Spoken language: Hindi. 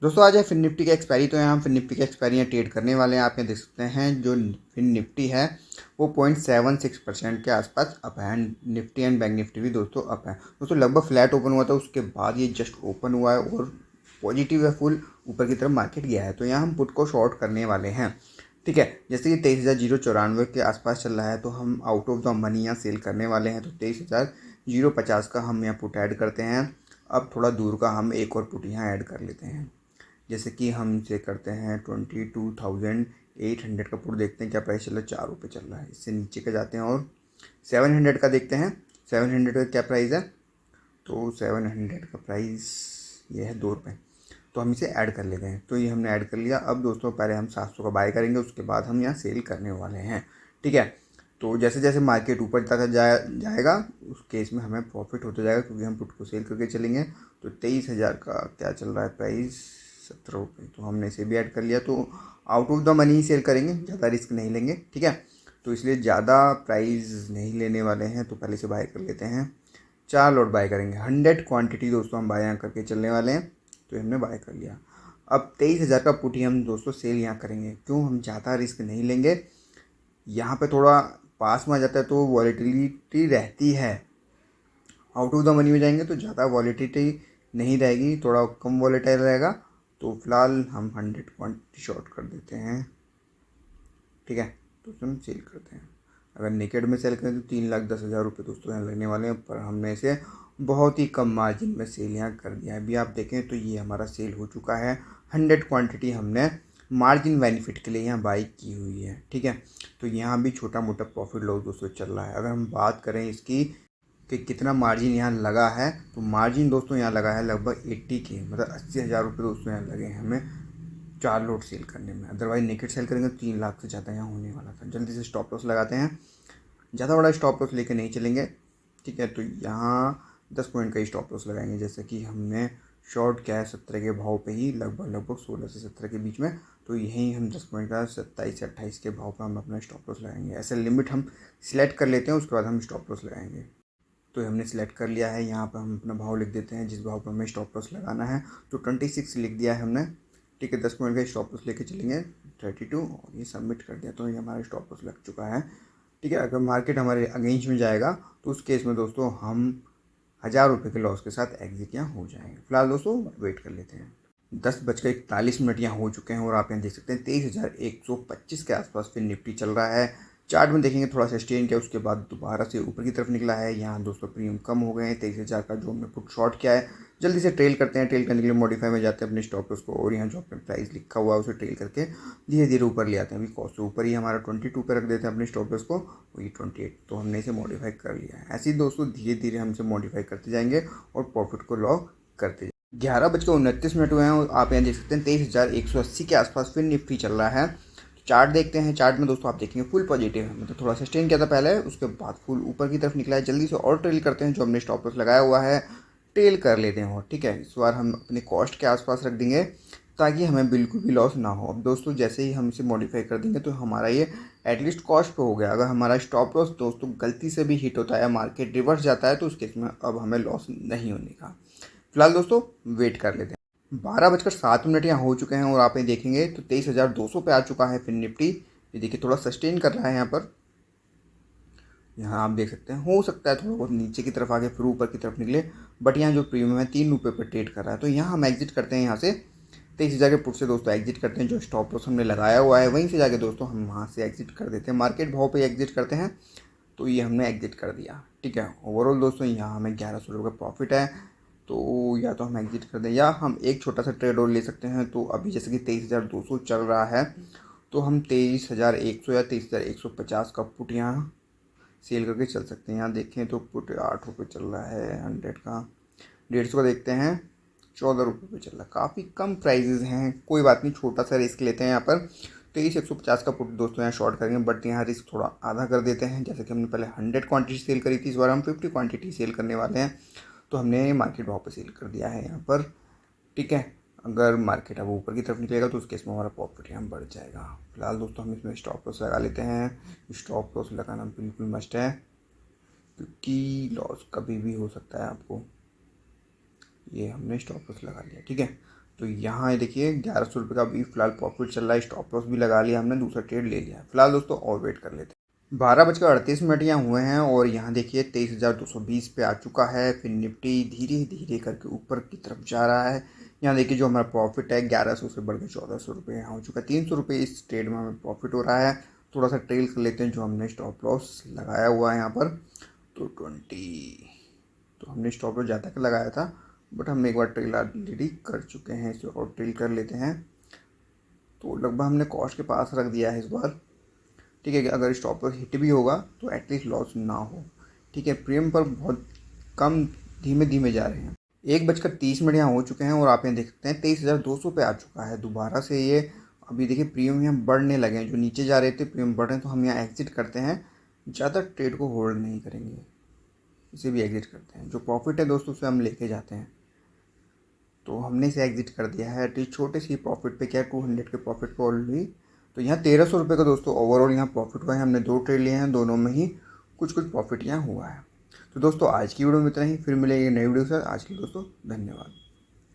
दोस्तों आज है फिन निफ्टी की एक्सपायरी। तो यहाँ हम फिन निफ्टी की एक्सपायरी ट्रेड करने वाले हैं। आप यहाँ देख सकते हैं जो फिन निफ्टी है वो 0.76% के आसपास अप है। निफ्टी एंड बैंक निफ्टी भी दोस्तों अप है। दोस्तों लगभग फ्लैट ओपन हुआ था, उसके बाद ये जस्ट ओपन हुआ है और पॉजिटिव है, फुल ऊपर की तरफ मार्केट गया है। तो यहाँ हम पुट को शॉर्ट करने वाले हैं। ठीक है, जैसे कि 23,094 के आसपास चल रहा है तो हम आउट ऑफ द मनी यहाँ सेल करने वाले हैं। तो 23,050 का हम यहाँ पुट ऐड करते हैं। अब थोड़ा दूर का हम एक और पुट यहाँ ऐड कर लेते हैं। जैसे कि हम चेक करते हैं 22,800 का पुट, देखते हैं क्या प्राइस चल रहा है। 4 रुपये चल रहा है। इससे नीचे का जाते हैं और 700 का देखते हैं। 700 का क्या प्राइस है, तो 700 का प्राइस ये है 2 रुपये। तो हम इसे ऐड कर लेते हैं। तो ये हमने ऐड कर लिया। अब दोस्तों पहले हम 700 का बाय करेंगे, उसके बाद हम यहाँ सेल करने वाले हैं। ठीक है, तो जैसे जैसे मार्केट ऊपर तक जाएगा उस केस में हमें प्रॉफिट होता जाएगा, क्योंकि हम पुट को सेल करके चलेंगे। तो 23,000 का क्या चल रहा है प्राइस, 17 रुपये। तो हमने इसे भी ऐड कर लिया। तो आउट ऑफ द मनी ही सेल करेंगे, ज़्यादा रिस्क नहीं लेंगे। ठीक है, तो इसलिए ज़्यादा प्राइस नहीं लेने वाले हैं। तो पहले से बाय कर लेते हैं। 4 लॉट बाय करेंगे, 100 क्वांटिटी दोस्तों हम बाय यहाँ करके चलने वाले हैं। तो हमने बाय कर लिया। अब 23,000 का पुट ही हम दोस्तों सेल यहाँ करेंगे। क्यों, हम ज़्यादा रिस्क नहीं लेंगे। यहाँ पे थोड़ा पास में आ जाता है तो वॉलेटिलिटी रहती है। आउट ऑफ द मनी में जाएंगे तो ज़्यादा वॉलेटिलिटी नहीं रहेगी, थोड़ा कम वॉलेटाइल रहेगा। तो फिलहाल हम 100 क्वान्टिटी शॉर्ट कर देते हैं। ठीक है, तो हम सेल करते हैं। अगर नेकेड में सेल करें तो 3,10,000 दोस्तों यहाँ लगने वाले हैं, पर हमने इसे बहुत ही कम मार्जिन में सेल यहाँ कर दिया है। अभी आप देखें तो ये हमारा सेल हो चुका है। 100 क्वांटिटी हमने मार्जिन बेनिफिट के लिए यहाँ बाई की हुई है। ठीक है, तो यहाँ भी छोटा मोटा प्रॉफिट लॉस दोस्तों चल रहा है। अगर हम बात करें इसकी कि कितना मार्जिन यहाँ लगा है, तो मार्जिन दोस्तों यहाँ लगा है लगभग 80 के, मतलब 80,000 दोस्तों यहाँ लगे हैं हमें 4 लोड सेल करने में। अदरवाइज नेकेड सेल करेंगे तो 3 लाख से ज़्यादा यहाँ होने वाला था। जल्दी से स्टॉप लॉस लगाते हैं, ज़्यादा बड़ा स्टॉप लॉस लेके नहीं चलेंगे। ठीक है, तो यहाँ 10 पॉइंट का ही स्टॉप लॉस लगाएंगे। जैसे कि हमने शॉर्ट किया है 17 के भाव पे ही, लगभग 16 से 17 के बीच में। तो यहीं हम 10 पॉइंट का 27 से 28 के भाव पर हम अपना स्टॉप लॉस लगाएंगे। ऐसे लिमिट हम सिलेक्ट कर लेते हैं, उसके बाद हम स्टॉप लॉस लगाएंगे। तो हमने सेलेक्ट कर लिया है। यहाँ पर हम अपना भाव लिख देते हैं जिस भाव पर हमें स्टॉप लॉस लगाना है। तो 26 लिख दिया है हमने। ठीक है, 10 पॉइंट का स्टॉप लॉस लेके चलेंगे 32 और ये सबमिट कर दिया। तो ये हमारा स्टॉप लॉस लग चुका है। ठीक है, अगर मार्केट हमारे अगेंस्ट में जाएगा तो उस केस में दोस्तों हम 1,000 रुपये के लॉस के साथ एग्जिट यहाँ हो जाएंगे। फिलहाल दोस्तों वेट कर लेते हैं। 10:41 यहाँ हो चुके हैं और आप यहाँ देख सकते हैं 23,125 के आसपास फिर निफ्टी चल रहा है। चार्ट में देखेंगे थोड़ा सा स्टेन किया, उसके बाद दोबारा से ऊपर की तरफ निकला है। यहाँ दोस्तों प्रीमियम कम हो गए हैं। 23,000 का जो हमने पुट शॉर्ट किया है, जल्दी से ट्रेल करते हैं। ट्रेल करने के लिए मॉडिफाई में जाते हैं अपने स्टॉप लॉस को, और यहाँ जो अपने प्राइस लिखा हुआ है उसे ट्रेल करके धीरे धीरे ऊपर ले आते हैं। अभी कॉस्ट से ऊपर ही हमारा 22 पे रख देते हैं अपने स्टॉप लॉस को, वही 28। तो हमने इसे मॉडिफाई कर लिया है। ऐसे ही दोस्तों धीरे धीरे हम इसे मॉडिफाई करते जाएंगे और प्रॉफिट को लॉक करते जाएंगे। 11:29 हुए हैं और आप यहाँ देख सकते हैं 23,180 के आसपास फिर निफ्टी चल रहा है। चार्ट देखते हैं। चार्ट में दोस्तों आप देखेंगे फुल पॉजिटिव है, मतलब थोड़ा सस्टेन किया था पहले, उसके बाद फुल ऊपर की तरफ निकला है। जल्दी से और ट्रेल करते हैं। जो हमने स्टॉप लॉस लगाया हुआ है ट्रेल कर लेते हैं। और ठीक है, इस बार हम अपने कॉस्ट के आसपास रख देंगे ताकि हमें बिल्कुल भी लॉस ना हो। अब दोस्तों जैसे ही हम इसे मॉडिफाई कर देंगे तो हमारा ये एटलीस्ट कॉस्ट पे हो गया। अगर हमारा स्टॉप लॉस दोस्तों गलती से भी हिट होता है, मार्केट रिवर्स जाता है, तो उस केस में अब हमें लॉस नहीं होने का। फिलहाल दोस्तों वेट कर लेते हैं। 12:07 यहाँ हो चुके हैं और आप ये देखेंगे तो 23,200 पे आ चुका है फिर निफ्टी। ये देखिए थोड़ा सस्टेन कर रहा है यहाँ पर। यहाँ आप देख सकते हैं हो सकता है थोड़ा बहुत नीचे की तरफ आगे फिर ऊपर की तरफ निकले, बट यहाँ जो प्रीमियम है 3 रुपये पर ट्रेड कर रहा है। तो यहाँ हम एग्जिट करते हैं। यहाँ से 23,000 के पुट से दोस्तों एग्जिट करते हैं। जो स्टॉप लॉस हमने लगाया हुआ है वहीं से जाके दोस्तों हम वहाँ से एग्जिट कर देते हैं। मार्केट भाव पे एग्जिट करते हैं। तो ये हमने एग्जिट कर दिया। ठीक है, ओवरऑल दोस्तों यहाँ हमें 1,100 का प्रॉफिट है। तो या तो हम एग्जिट कर दें या हम एक छोटा सा ट्रेड और ले सकते हैं। तो अभी जैसे कि 23,200 चल रहा है, तो हम 23,100 या 23,150 का पुट यहाँ सेल करके चल सकते हैं। यहाँ देखें तो पुट 8 रुपये चल रहा है 100 का। 150 का देखते हैं 14 रुपये पे चल रहा है। काफ़ी कम प्राइजेज हैं, कोई बात नहीं, छोटा सा रिस्क लेते हैं यहाँ पर। 23,150 का पुट दोस्तों यहाँ शॉर्ट करेंगे, बट यहाँ रिस्क थोड़ा आधा कर देते हैं। जैसे कि हमने पहले 100 क्वांटिटी सेल करी थी, इस बार हम 50 क्वांटिटी सेल करने वाले हैं। तो हमने मार्केट भाव पे सेल कर दिया है यहाँ पर। ठीक है, अगर मार्केट अब ऊपर की तरफ निकलेगा तो उस केस में हमारा प्रॉफिट यहाँ बढ़ जाएगा। फिलहाल दोस्तों हम इसमें स्टॉप लॉस लगा लेते हैं। स्टॉप लॉस लगाना बिल्कुल मस्ट है, क्योंकि लॉस कभी भी हो सकता है आपको। ये हमने स्टॉप लॉस लगा लिया। ठीक है, तो यहाँ ये देखिए 1100 रुपये का अभी फ़िलहाल प्रॉफिट चल रहा है। स्टॉप लॉस भी लगा लिया हमने, दूसरा ट्रेड ले लिया। फ़िलहाल दोस्तों और वेट कर लेते हैं। 12:38 यहाँ हुए हैं और यहाँ देखिए 23,220 पे आ चुका है। फिर निफ्टी धीरे धीरे करके ऊपर की तरफ जा रहा है। यहाँ देखिए जो हमारा प्रॉफिट है 1100 से बढ़ के 1400 रुपये यहाँ हो चुका है। 300 रुपये इस ट्रेड में हमें प्रॉफिट हो रहा है। थोड़ा सा ट्रेल कर लेते हैं जो हमने स्टॉप लॉस लगाया हुआ है यहाँ पर। तो 20 तो हमने स्टॉप लॉस ज़्यादा का लगाया था, बट हम एक बार ट्रेल ऑलरेडी कर चुके हैं। इसे और ट्रेल कर लेते हैं। तो लगभग हमने कॉस्ट के पास रख दिया है इस बार। ठीक है कि अगर स्टॉप लॉस हिट भी होगा तो एटलीस्ट लॉस ना हो। ठीक है, प्रीमियम पर बहुत कम धीमे धीमे जा रहे हैं। 1:30 यहाँ हो चुके हैं और आप यहाँ देख सकते हैं 23,200 पे आ चुका है दोबारा से ये। अभी देखिए प्रीमियम यहाँ बढ़ने लगे हैं, जो नीचे जा रहे थे प्रीमियम बढ़ रहे हैं। तो हम यहाँ एग्जिट करते हैं, ज़्यादा ट्रेड को होल्ड नहीं करेंगे, इसे भी एग्जिट करते हैं। जो प्रॉफिट है दोस्तों उसे हम लेके जाते हैं। तो हमने इसे एग्जिट कर दिया है एटलीस्ट छोटे सी प्रॉफिट पे। क्या 200 के प्रॉफिट पे ऑलरेडी। तो यहाँ 1300 रुपये का दोस्तों ओवरऑल यहाँ प्रॉफिट हुआ है। हमने 2 ट्रेड लिए हैं, दोनों में ही कुछ कुछ प्रॉफिट यहाँ हुआ है। तो दोस्तों आज की वीडियो में इतना ही, फिर मिलेंगे नई वीडियो के साथ। आज के लिए दोस्तों धन्यवाद।